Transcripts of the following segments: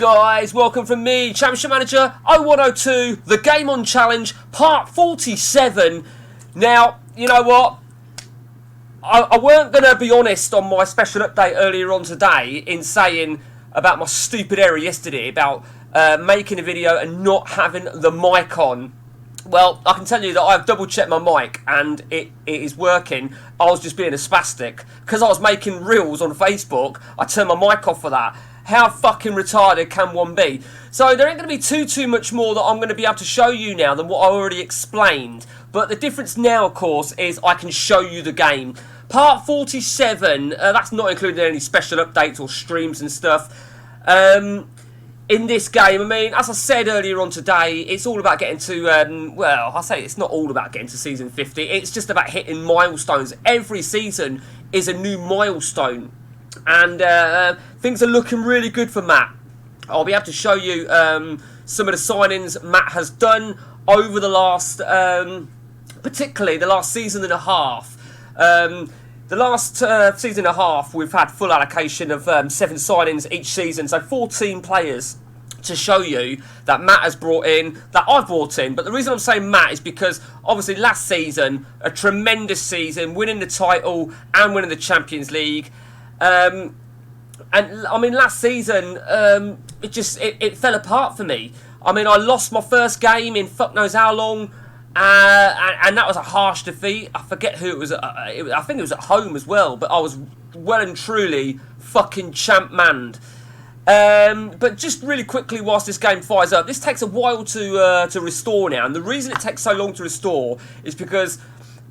guys, welcome from me, Championship Manager 0102, the Game On Challenge, part 47. Now, you know what? I weren't going to be honest on my special update earlier on today in saying about my stupid error yesterday about making a video and not having the mic on. Well, I can tell you that I've double checked my mic and it is working. I was just being a spastic. Because I was making reels on Facebook, I turned my mic off for that. How fucking retarded can one be? So there ain't going to be too much more that I'm going to be able to show you now than what I already explained. But the difference now, of course, is I can show you the game. Part 47, that's not including any special updates or streams and stuff. In this game, I mean, as I said earlier on today, it's all about getting to, well, I say it's not all about getting to season 50. It's just about hitting milestones. Every season is a new milestone. And things are looking really good for Matt. I'll be able to show you some of the signings Matt has done over the last, particularly the last season and a half. The last season and a half, we've had full allocation of 7 signings each season, so 14 players to show you that Matt has brought in, that I've brought in. But the reason I'm saying Matt is because, obviously, last season, a tremendous season, winning the title and winning the Champions League. And, I mean, last season, it fell apart for me. I mean, I lost my first game in fuck knows how long. And that was a harsh defeat. I forget who it was. I think it was at home as well. But I was well and truly fucking champ-manned. But just really quickly, whilst this game fires up, this takes a while to restore now. And the reason it takes so long to restore is because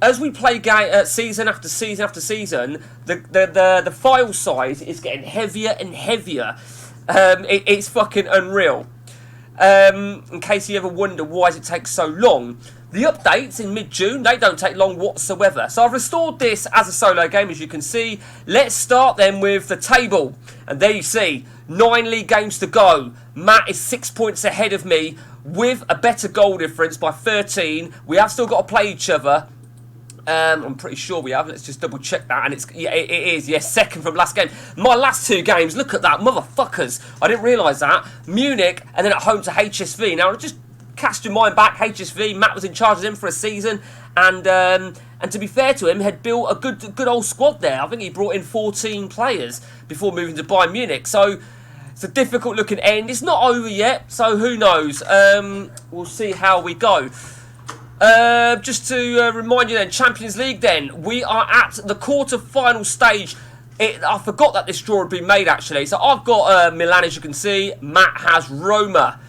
as we play season after season after season, the file size is getting heavier and heavier. It's fucking unreal. In case you ever wonder why does it take so long. The updates in mid-June, they don't take long whatsoever. So I've restored this as a solo game, as you can see. Let's start then with the table. And there you see, 9 league games to go. Matt is 6 points ahead of me with a better goal difference by 13. We have still got to play each other. I'm pretty sure we have. Let's just double check that. And it is. Yes, second from last game. My last 2 games, look at that. Motherfuckers. I didn't realise that. Munich and then at home to HSV. Now, just cast your mind back. HSV, Matt was in charge of them for a season. And to be fair to him, had built a good old squad there. I think he brought in 14 players before moving to Bayern Munich. So it's a difficult looking end. It's not over yet. So who knows? We'll see how we go. Just to remind you then, Champions League then, we are at the quarter-final stage. I forgot that this draw had been made actually. So I've got Milan, as you can see. Matt has Roma.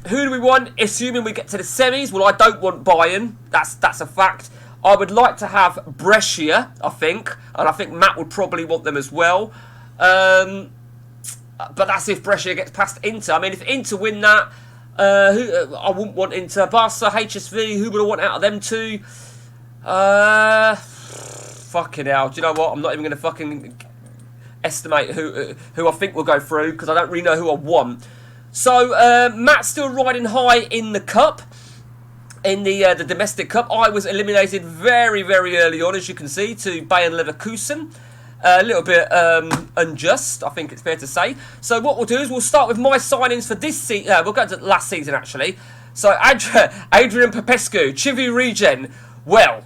Who do we want, assuming we get to the semis? Well, I don't want Bayern. That's a fact. I would like to have Brescia, I think. And I think Matt would probably want them as well. But that's if Brescia gets past Inter. I mean, if Inter win that, I wouldn't want Inter. Barca, HSV, who would I want out of them two? Fucking hell. Do you know what? I'm not even going to fucking estimate who I think will go through, because I don't really know who I want. So, Matt's still riding high in the cup. In the domestic cup. I was eliminated very, very early on, as you can see, to Bayern Leverkusen. A little bit unjust, I think it's fair to say. So what we'll do is we'll start with my signings for this season. We'll go to last season, actually. So Adrian Popescu, Chivu Regen. Well,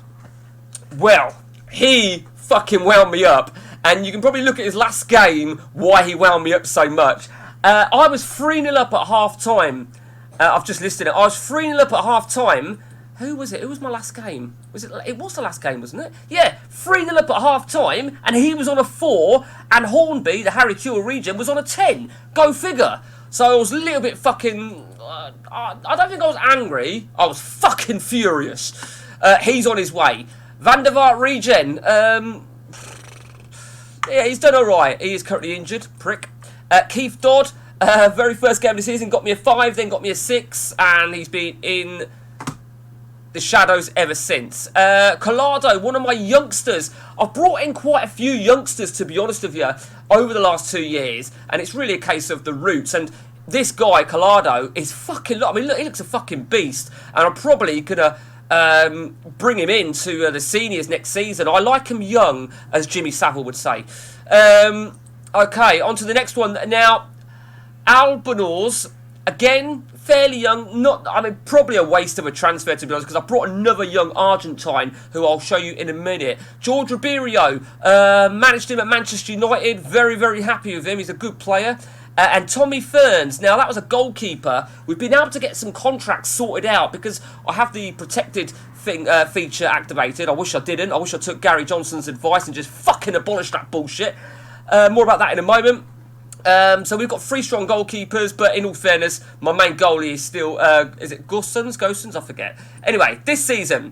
he fucking wound me up. And you can probably look at his last game, why he wound me up so much. I was 3-0 up at half-time. I've just listed it. I was 3-0 up at half-time. Who was it? Who was my last game? It was the last game, wasn't it? Yeah, 3-0 up at half-time, and he was on a 4, and Hornby, the Harry Kewell Regen, was on a 10. Go figure. So I was a little bit fucking... I don't think I was angry. I was fucking furious. He's on his way. Van der Vaart Regen. Yeah, he's done alright. He is currently injured. Prick. Keith Dodd, very first game of the season, got me a 5, then got me a 6, and he's been in the shadows ever since. Collado, one of my youngsters. I've brought in quite a few youngsters, to be honest with you, over the last 2 years, and it's really a case of the roots. And this guy, Collado, is fucking... I mean, look, he looks a fucking beast, and I'm probably going to bring him into the seniors next season. I like him young, as Jimmy Savile would say. Okay, on to the next one. Now, Albanors, again, fairly young. Probably a waste of a transfer, to be honest, because I brought another young Argentine who I'll show you in a minute. George Ribeiro, managed him at Manchester United. Very, very happy with him. He's a good player. And Tommy Ferns. Now, that was a goalkeeper. We've been able to get some contracts sorted out because I have the protected feature activated. I wish I didn't. I wish I took Gary Johnson's advice and just fucking abolished that bullshit. More about that in a moment. So we've got 3 strong goalkeepers, but in all fairness, my main goalie is still, is it Gosens? I forget. Anyway, this season,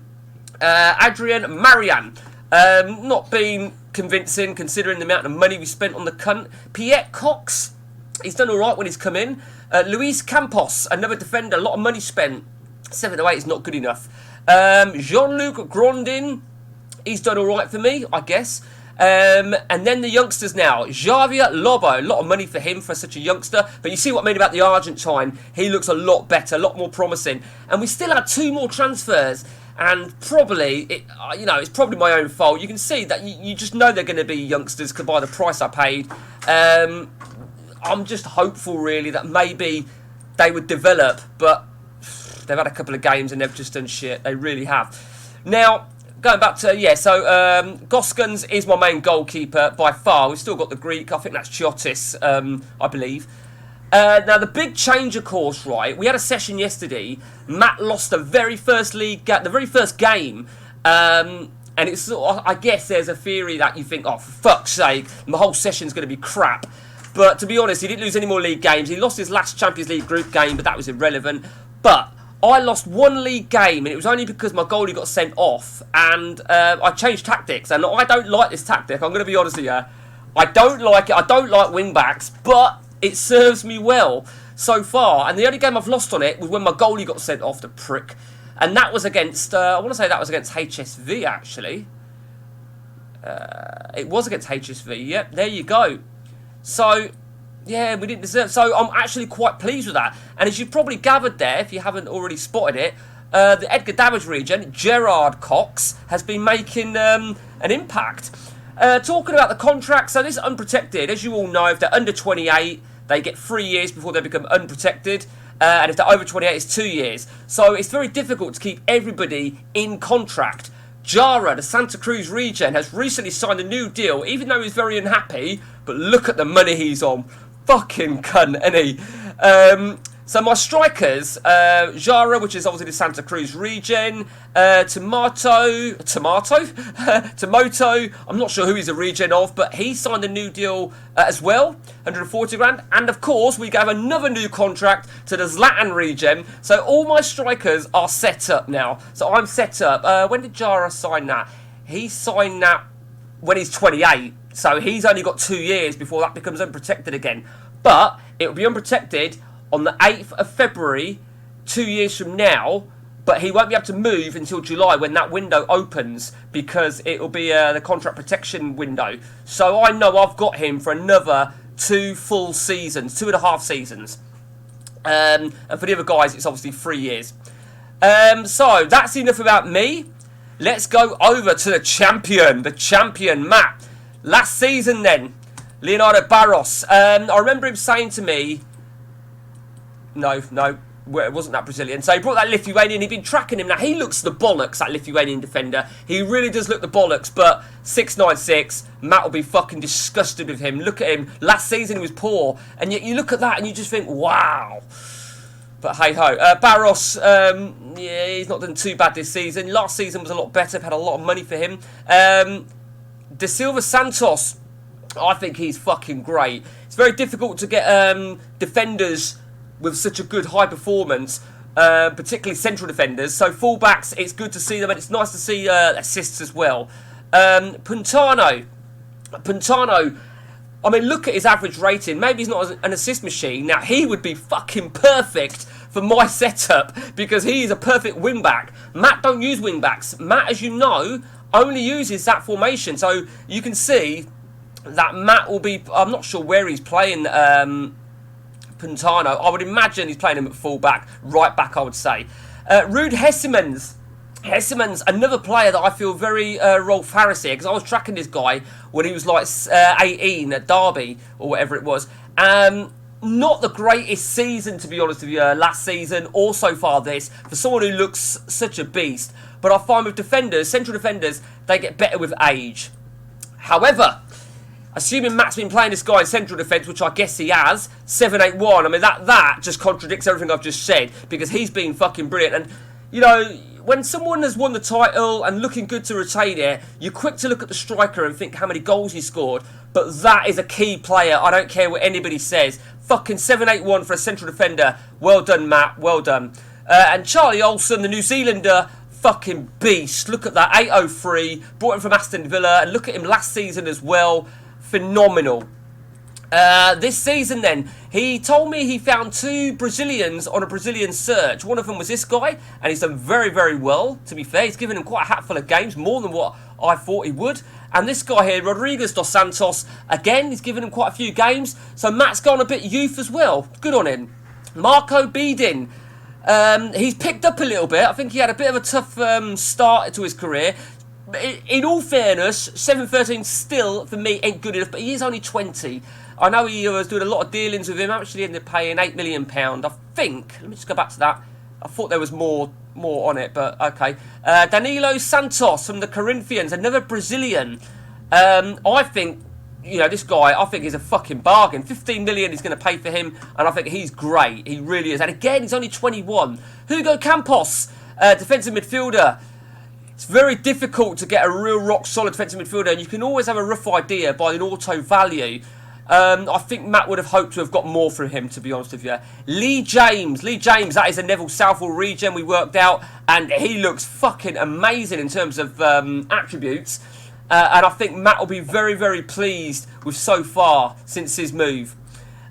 Adrian Marian, not been convincing considering the amount of money we spent on the cunt. Pierre Cox, he's done alright when he's come in. Luis Campos, another defender, a lot of money spent. 7 to 8 is not good enough. Jean-Luc Grondin, he's done alright for me, I guess. And then the youngsters now. Javier Lobo, a lot of money for him for such a youngster. But you see what I mean about the Argentine. He looks a lot better, a lot more promising. And we still had 2 more transfers. And probably, it's probably my own fault. You can see that you just know they're going to be youngsters by the price I paid. I'm just hopeful, really, that maybe they would develop. But they've had a couple of games and they've just done shit. They really have. Now, going back to, Goskens is my main goalkeeper by far. We've still got the Greek. I think that's Chiotis, I believe. Now, the big change, of course, right? We had a session yesterday. Matt lost the very first game. And it's sort of, I guess there's a theory that you think, oh, for fuck's sake, my whole session's going to be crap. But to be honest, he didn't lose any more league games. He lost his last Champions League group game, but that was irrelevant. But I lost 1 league game, and it was only because my goalie got sent off, and I changed tactics, and I don't like this tactic. I'm going to be honest with you. I don't like it. I don't like wing-backs, but it serves me well so far. And the only game I've lost on it was when my goalie got sent off, the prick. And that was against, I want to say that was against HSV, actually. It was against HSV, yep, there you go. So, yeah, we didn't deserve. So I'm actually quite pleased with that. And as you've probably gathered there, if you haven't already spotted it, the Edgar Davids region, Gerard Cox, has been making an impact. Talking about the contract, so this is unprotected. As you all know, if they're under 28, they get 3 years before they become unprotected. And if they're over 28, it's 2 years. So it's very difficult to keep everybody in contract. Jara, the Santa Cruz region, has recently signed a new deal, even though he's very unhappy. But look at the money he's on. Fucking cunt, isn't he? So my strikers, Jara, which is obviously the Santa Cruz region, Tomato, I'm not sure who he's a region of, but he signed a new deal as well, 140 grand. And of course, we gave another new contract to the Zlatan region. So all my strikers are set up now. So I'm set up. When did Jara sign that? He signed that when he's 28. So he's only got 2 years before that becomes unprotected again. But it will be unprotected on the 8th of February, 2 years from now, but he won't be able to move until July when that window opens because it will be the contract protection window. So I know I've got him for another 2 full seasons, 2.5 seasons. And for the other guys, it's obviously 3 years. So that's enough about me. Let's go over to the champion, Matt. Last season then, Leonardo Barros. I remember him saying to me, no, it wasn't that Brazilian. So he brought that Lithuanian. He'd been tracking him. Now, he looks the bollocks, that Lithuanian defender. He really does look the bollocks. But 696, Matt will be fucking disgusted with him. Look at him. Last season, he was poor. And yet you look at that and you just think, wow. But hey-ho. Barros, yeah, he's not done too bad this season. Last season was a lot better. I've had a lot of money for him. De Silva Santos, I think he's fucking great. It's very difficult to get defenders with such a good high performance, particularly central defenders. So fullbacks, it's good to see them, and it's nice to see assists as well. Puntano, I mean, look at his average rating. Maybe he's not an assist machine. Now, he would be fucking perfect for my setup because he is a perfect wing-back. Matt don't use wing-backs. Matt, as you know, only uses that formation. So you can see that Matt will be, I'm not sure where he's playing Puntano. I would imagine he's playing him at full-back, right-back, I would say. Ruud Hessemans. Hessemans, another player that I feel very Rolf Harris here, because I was tracking this guy when he was like 18 at Derby, or whatever it was. not the greatest season, to be honest with you, last season or so far this, for someone who looks such a beast. But I find with defenders, central defenders, they get better with age. However, assuming Matt's been playing this guy in central defence, which I guess he has, 781, I mean, that just contradicts everything I've just said, because he's been fucking brilliant. And, you know, when someone has won the title and looking good to retain it, you're quick to look at the striker and think how many goals he scored. But that is a key player. I don't care what anybody says. Fucking 781 for a central defender. Well done, Matt. Well done. And Charlie Olsen, the New Zealander, fucking beast. Look at that. 803. Brought him from Aston Villa. And look at him last season as well. Phenomenal. This season then, he told me he found 2 Brazilians on a Brazilian search. One of them was this guy, and he's done very, very well, to be fair. He's given him quite a hatful of games, more than what I thought he would. And this guy here, Rodrigues dos Santos, again, he's given him quite a few games. So Matt's gone a bit youth as well. Good on him. Marco Bedin. He's picked up a little bit. I think he had a bit of a tough start to his career. In all fairness, 713 still, for me, ain't good enough, but he is only 20. I know he was doing a lot of dealings with him. Actually ended up paying £8 million, I think. Let me just go back to that. I thought there was more on it, but okay. Danilo Santos from the Corinthians, another Brazilian. I think, you know, this guy, I think he's a fucking bargain. 15 million he's going to pay for him, and I think he's great. He really is. And again, he's only 21. Hugo Campos, defensive midfielder. It's very difficult to get a real rock-solid defensive midfielder, and you can always have a rough idea by an auto value. I think Matt would have hoped to have got more from him, to be honest with you. Lee James, that is a Neville Southall regen we worked out, and he looks fucking amazing in terms of attributes. And I think Matt will be very, very pleased with so far since his move.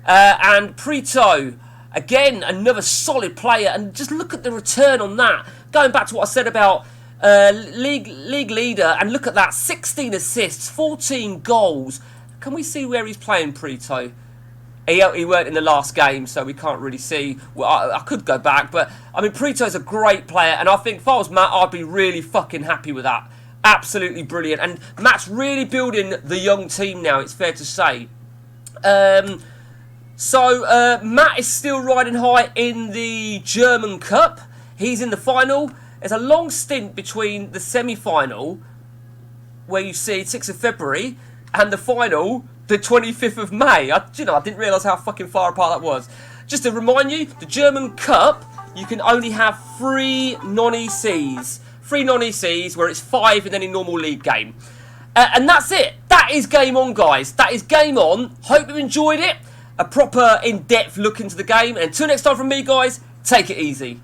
And Prito, again, another solid player, and just look at the return on that. Going back to what I said about league leader, and look at that, 16 assists, 14 goals. Can we see where he's playing, Prito? He weren't in the last game, so we can't really see. Well, I could go back, but I mean, Prito's a great player, and I think if I was Matt, I'd be really fucking happy with that. Absolutely brilliant. And Matt's really building the young team now, it's fair to say. So Matt is still riding high in the German Cup. He's in the final. There's a long stint between the semi-final, where you see 6th of February, and the final, the 25th of May. I didn't realise how fucking far apart that was. Just to remind you, the German Cup, you can only have 3 non-ECs. 3 non-ECs, where it's 5 in any normal league game. And that's it. That is game on, guys. That is game on. Hope you enjoyed it. A proper in-depth look into the game. And until next time from me, guys, take it easy.